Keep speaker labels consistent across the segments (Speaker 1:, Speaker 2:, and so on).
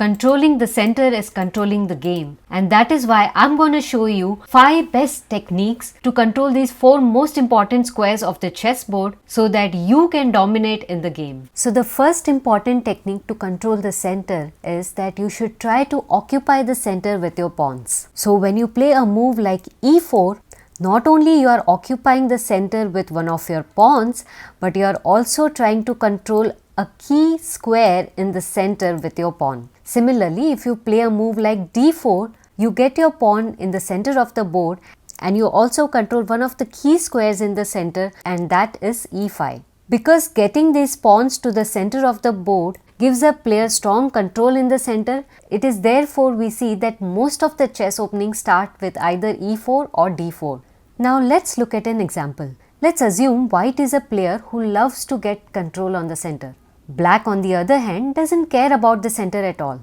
Speaker 1: Controlling the center is controlling the game, and that is why I'm going to show you 5 best techniques to control these 4 most important squares of the chessboard so that you can dominate in the game. So the first important technique to control the center is that you should try to occupy the center with your pawns. So when you play a move like e4, not only you are occupying the center with one of your pawns, but you are also trying to control a key square in the center with your pawn. Similarly, if you play a move like d4, you get your pawn in the center of the board and you also control one of the key squares in the center, and that is e5. Because getting these pawns to the center of the board gives a player strong control in the center, it is therefore we see that most of the chess openings start with either e4 or d4. Now let's look at an example. Let's assume white is a player who loves to get control on the center. Black, on the other hand, doesn't care about the center at all.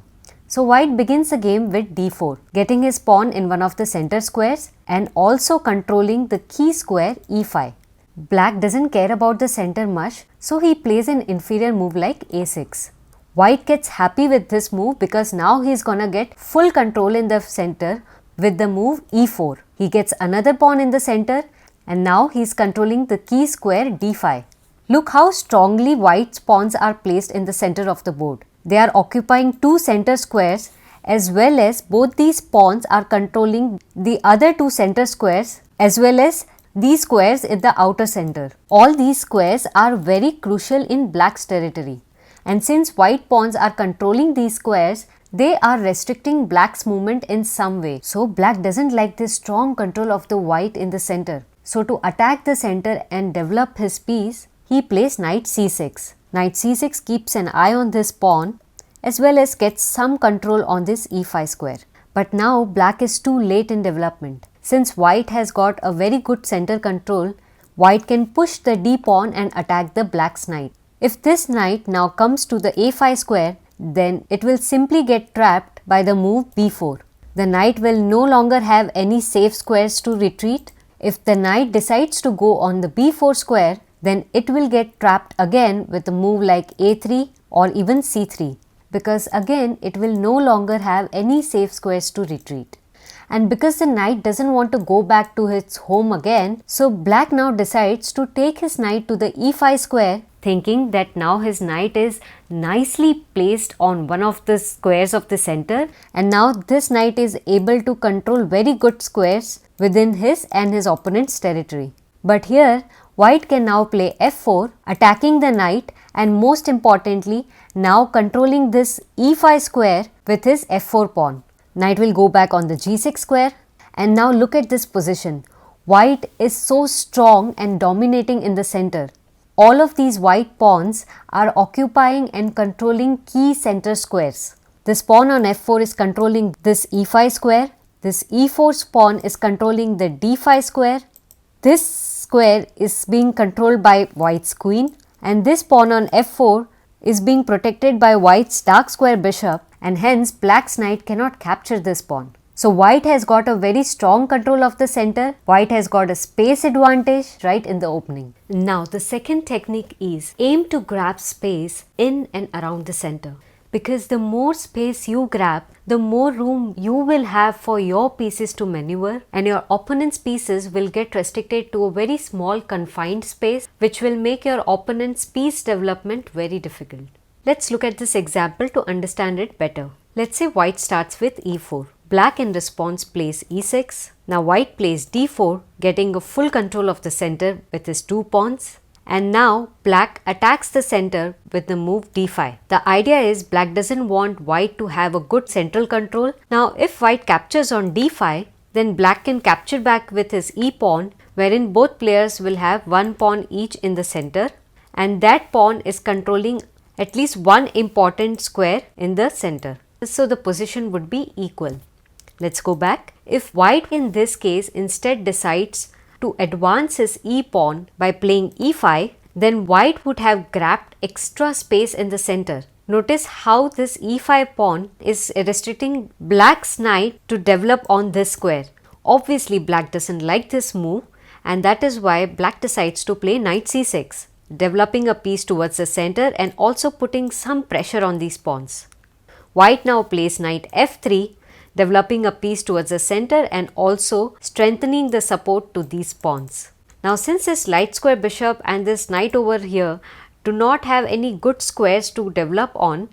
Speaker 1: So white begins the game with d4, getting his pawn in one of the center squares and also controlling the key square e5. Black doesn't care about the center much, so he plays an inferior move like a6. White gets happy with this move because now he's gonna get full control in the center with the move e4. He gets another pawn in the center and now he's controlling the key square d5. Look how strongly white's pawns are placed in the center of the board. They are occupying 2 center squares, as well as both these pawns are controlling the other 2 center squares as well as these squares in the outer center. All these squares are very crucial in black's territory. And since white pawns are controlling these squares, they are restricting black's movement in some way. So black doesn't like this strong control of the white in the center. So to attack the center and develop his piece, he plays knight c6. Knight c6 keeps an eye on this pawn as well as gets some control on this e5 square. But now black is too late in development. Since white has got a very good center control, white can push the d pawn and attack the black's knight. If this knight now comes to the a5 square, then it will simply get trapped by the move b4. The knight will no longer have any safe squares to retreat. If the knight decides to go on the b4 square, then it will get trapped again with a move like a3 or even c3, because again it will no longer have any safe squares to retreat. And because the knight doesn't want to go back to its home again, so black now decides to take his knight to the e5 square, thinking that now his knight is nicely placed on one of the squares of the center, and now this knight is able to control very good squares within his and his opponent's territory. But here white can now play f4, attacking the knight, and most importantly now controlling this e5 square with his f4 pawn. Knight will go back on the g6 square, and now look at this position. White is so strong and dominating in the center. All of these white pawns are occupying and controlling key center squares. This pawn on f4 is controlling this e5 square. This e4 pawn is controlling the d5 square. This square is being controlled by white's queen, and this pawn on f4 is being protected by white's dark square bishop, and hence black's knight cannot capture this pawn. So white has got a very strong control of the center. White has got a space advantage right in the opening. Now the second technique is aim to grab space in and around the center. Because the more space you grab, the more room you will have for your pieces to maneuver, and your opponent's pieces will get restricted to a very small confined space, which will make your opponent's piece development very difficult. Let's look at this example to understand it better. Let's say white starts with e4. Black in response plays e6. Now white plays d4, getting a full control of the center with his 2 pawns. And now black attacks the center with the move d5. The idea is black doesn't want white to have a good central control. Now if white captures on d5, then black can capture back with his e pawn, wherein both players will have 1 pawn each in the center, and that pawn is controlling at least one important square in the center. So the position would be equal. Let's go back. If white in this case instead decides to advance his e pawn by playing e5, then white would have grabbed extra space in the center. Notice how this e5 pawn is restricting black's knight to develop on this square. Obviously black doesn't like this move, and that is why black decides to play knight c6, developing a piece towards the center and also putting some pressure on these pawns. White now plays knight f3, developing a piece towards the center and also strengthening the support to these pawns. Now since this light square bishop and this knight over here do not have any good squares to develop on,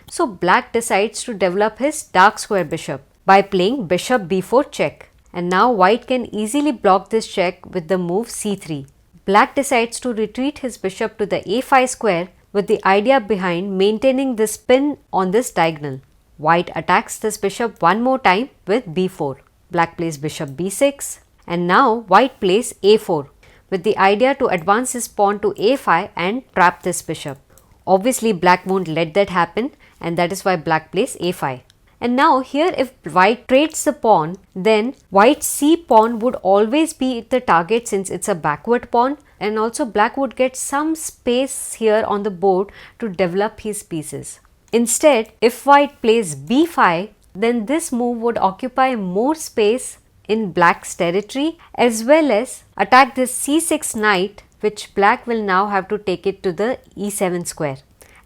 Speaker 1: so black decides to develop his dark square bishop by playing bishop b4 check. And now white can easily block this check with the move c3. Black decides to retreat his bishop to the a5 square with the idea behind maintaining this pin on this diagonal. White attacks this bishop one more time with b4. Black plays bishop b6 and now white plays a4 with the idea to advance his pawn to a5 and trap this bishop. Obviously black won't let that happen and that is why black plays a5. And now here if white trades the pawn, then white's c pawn would always be the target since it's a backward pawn, and also black would get some space here on the board to develop his pieces. Instead, if white plays b5, then this move would occupy more space in black's territory as well as attack this c6 knight, which black will now have to take it to the e7 square.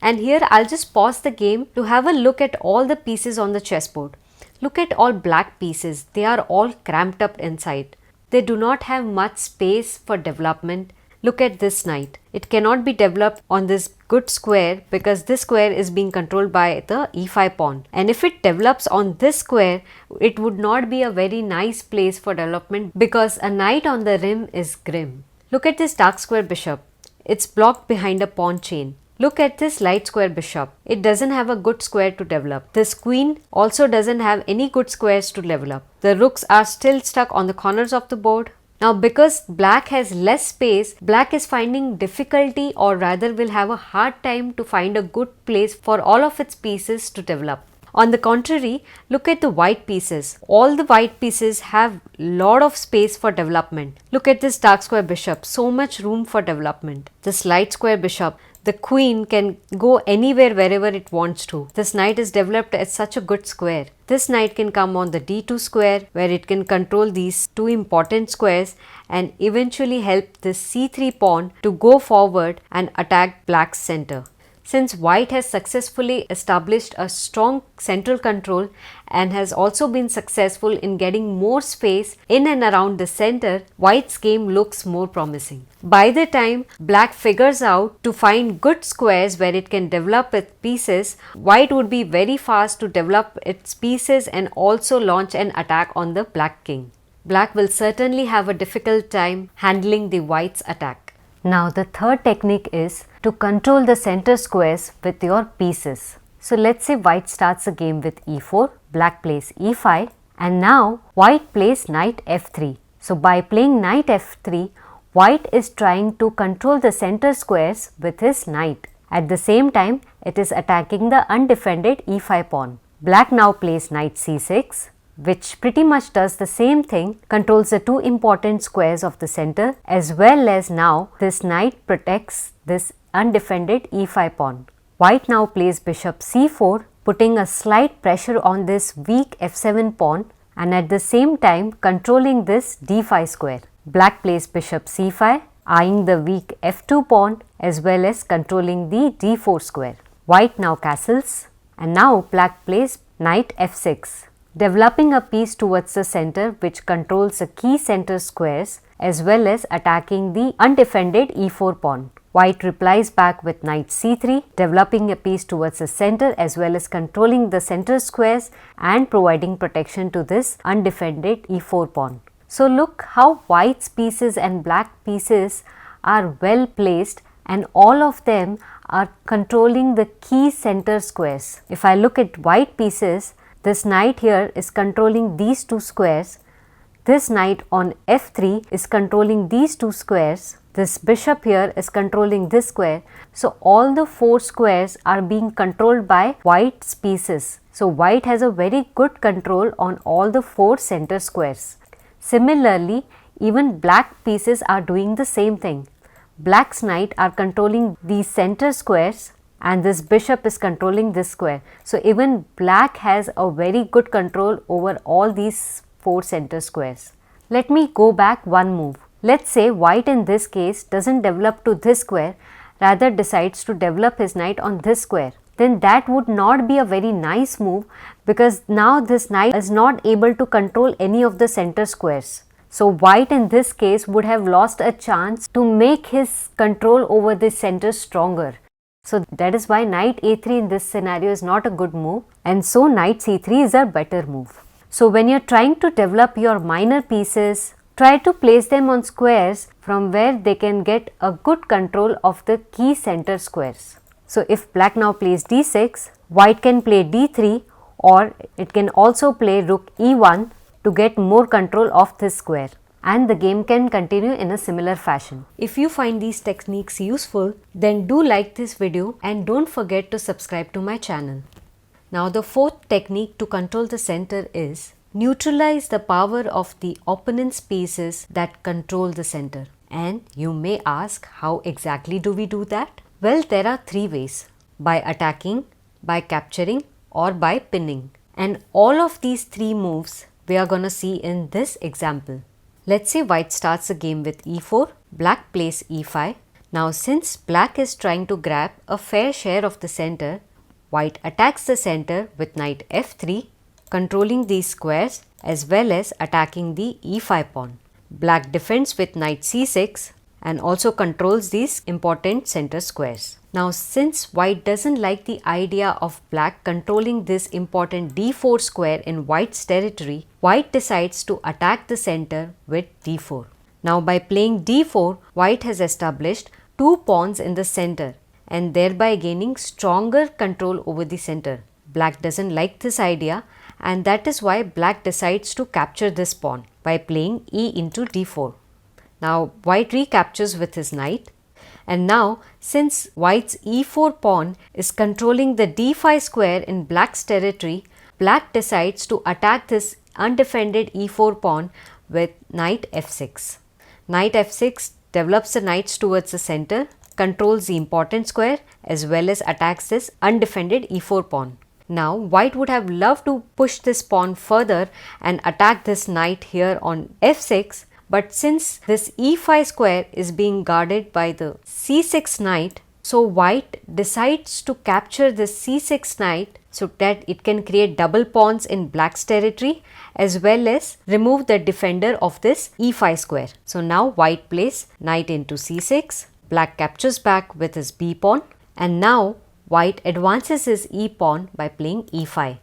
Speaker 1: And here I'll just pause the game to have a look at all the pieces on the chessboard. Look at all black pieces, they are all cramped up inside. They do not have much space for development. Look at this knight. It cannot be developed on this good square because this square is being controlled by the e5 pawn. And if it develops on this square, it would not be a very nice place for development because a knight on the rim is grim. Look at this dark square bishop. It's blocked behind a pawn chain. Look at this light square bishop. It doesn't have a good square to develop. This queen also doesn't have any good squares to develop. The rooks are still stuck on the corners of the board. Now because black has less space, black is finding difficulty or rather will have a hard time to find a good place for all of its pieces to develop. On the contrary, look at the white pieces. All the white pieces have lot of space for development. Look at this dark square bishop, so much room for development. This light square bishop, the queen can go anywhere wherever it wants to. This knight is developed as such a good square. This knight can come on the d2 square where it can control these two important squares and eventually help this c3 pawn to go forward and attack black's center. Since white has successfully established a strong central control and has also been successful in getting more space in and around the center, white's game looks more promising. By the time black figures out to find good squares where it can develop its pieces, white would be very fast to develop its pieces and also launch an attack on the black king. Black will certainly have a difficult time handling the white's attack. Now the third technique is to control the center squares with your pieces. So let's say white starts the game with e4, black plays e5 and now white plays knight f3. So by playing knight f3, white is trying to control the center squares with his knight. At the same time, it is attacking the undefended e5 pawn. Black now plays knight c6, which pretty much does the same thing, controls the two important squares of the center as well as now this knight protects this undefended e5 pawn. White now plays bishop c4, putting a slight pressure on this weak f7 pawn and at the same time controlling this d5 square. Black plays bishop c5, eyeing the weak f2 pawn as well as controlling the d4 square. White now castles and now black plays knight f6. Developing a piece towards the center which controls the key center squares as well as attacking the undefended e4 pawn. White replies back with knight c3, developing a piece towards the center as well as controlling the center squares and providing protection to this undefended e4 pawn. So look how white's pieces and black pieces are well placed and all of them are controlling the key center squares. If I look at white pieces, this knight here is controlling these two squares. This knight on f3 is controlling these two squares. This bishop here is controlling this square. So all the four squares are being controlled by white's pieces. So white has a very good control on all the four center squares. Similarly, even black pieces are doing the same thing. Black's knight are controlling these center squares and this bishop is controlling this square. So even black has a very good control over all these four center squares. Let me go back one move. Let's say white in this case doesn't develop to this square, rather decides to develop his knight on this square. then that would not be a very nice move, because now this knight is not able to control any of the center squares. So white in this case would have lost a chance to make his control over the center stronger. So that is why knight a3 in this scenario is not a good move, and so knight c3 is a better move. So when you are trying to develop your minor pieces, try to place them on squares from where they can get a good control of the key center squares. So if black now plays d6, white can play d3, or it can also play rook e1 to get more control of this square, and the game can continue in a similar fashion. If you find these techniques useful, then do like this video and don't forget to subscribe to my channel. Now the fourth technique to control the center is neutralize the power of the opponent's pieces that control the center. And you may ask, how exactly do we do that? Well, there are three ways: by attacking, by capturing, or by pinning. And all of these three moves we are going to see in this example. Let's say white starts the game with e4, black plays e5. Now since black is trying to grab a fair share of the center, white attacks the center with knight f3, controlling these squares as well as attacking the e5 pawn. Black defends with knight c6 and also controls these important center squares. Now since white doesn't like the idea of black controlling this important d4 square in white's territory, white decides to attack the center with d4. Now by playing d4, white has established two pawns in the center and thereby gaining stronger control over the center. Black doesn't like this idea, and that is why black decides to capture this pawn by playing e into d4. Now white recaptures with his knight, and now since white's e4 pawn is controlling the d5 square in black's territory, black decides to attack this undefended e4 pawn with knight f6. Knight f6 develops the knights towards the center, controls the important square as well as attacks this undefended e4 pawn. Now white would have loved to push this pawn further and attack this knight here on f6, but since this e5 square is being guarded by the c6 knight, so white decides to capture this c6 knight so that it can create double pawns in black's territory as well as remove the defender of this e5 square. So now white plays knight into c6, black captures back with his b pawn, and now white advances his e pawn by playing e5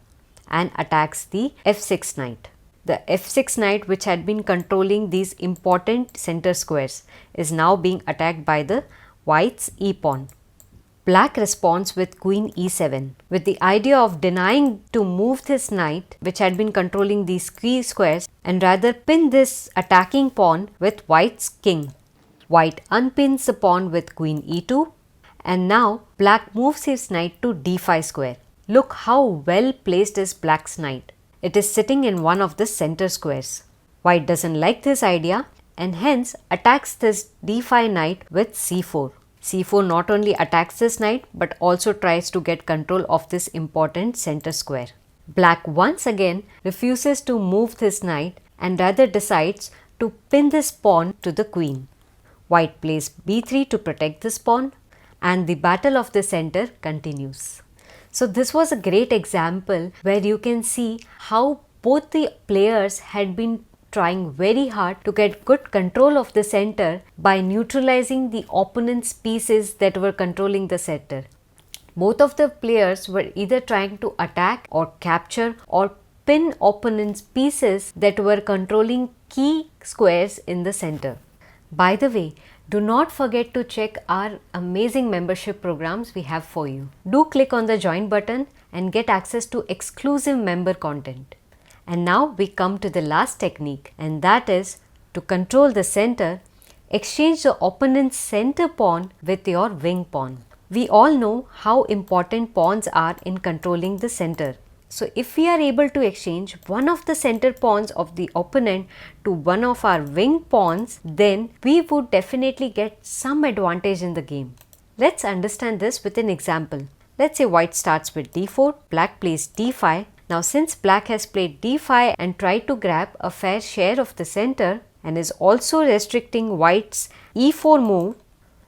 Speaker 1: and attacks the f6 knight. The f6 knight, which had been controlling these important center squares, is now being attacked by the white's e pawn. Black responds with queen e7 with the idea of denying to move this knight which had been controlling these key squares and rather pin this attacking pawn with white's king. White unpins the pawn with queen e2, and now black moves his knight to d5 square. Look how well placed is black's knight. It is sitting in one of the center squares. White doesn't like this idea and hence attacks this d5 knight with c4. c4 not only attacks this knight but also tries to get control of this important center square. Black once again refuses to move this knight and rather decides to pin this pawn to the queen. White plays b3 to protect this pawn, and the battle of the center continues. So this was a great example where you can see how both the players had been trying very hard to get good control of the center by neutralizing the opponent's pieces that were controlling the center. Both of the players were either trying to attack or capture or pin opponent's pieces that were controlling key squares in the center. By the way, do not forget to check our amazing membership programs we have for you. Do click on the join button and get access to exclusive member content. And now we come to the last technique, and that is to control the center, exchange the opponent's center pawn with your wing pawn. We all know how important pawns are in controlling the center. So if we are able to exchange one of the center pawns of the opponent to one of our wing pawns, then we would definitely get some advantage in the game. Let's understand this with an example. Let's say white starts with d4, black plays d5. Now since black has played d5 and tried to grab a fair share of the center and is also restricting white's e4 move,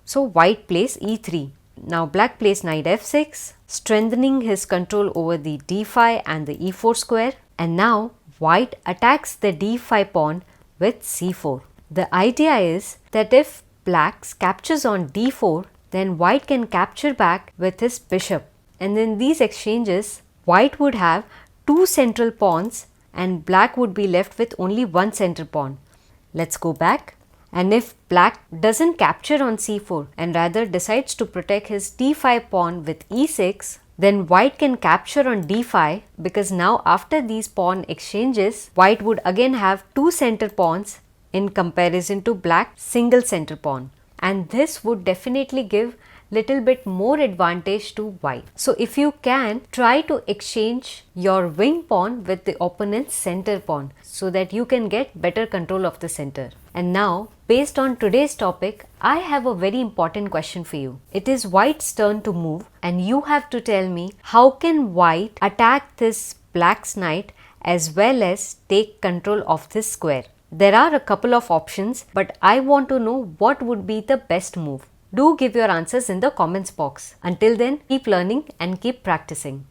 Speaker 1: so white plays e3. Now black plays knight f6. strengthening his control over the d5 and the e4 square. And now white attacks the d5 pawn with c4. The idea is that if black captures on d4, then white can capture back with his bishop. And in these exchanges, white would have two central pawns and black would be left with only one center pawn. Let's go back. And if black doesn't capture on c4 and rather decides to protect his d5 pawn with e6, then white can capture on d5, because now after these pawn exchanges, white would again have two center pawns in comparison to black single center pawn. And this would definitely give little bit more advantage to white. So if you can, try to exchange your wing pawn with the opponent's center pawn so that you can get better control of the center. And now, based on today's topic, I have a very important question for you. It is white's turn to move and you have to tell me how can white attack this black's knight as well as take control of this square. There are a couple of options, but I want to know what would be the best move. Do give your answers in the comments box. Until then, keep learning and keep practicing.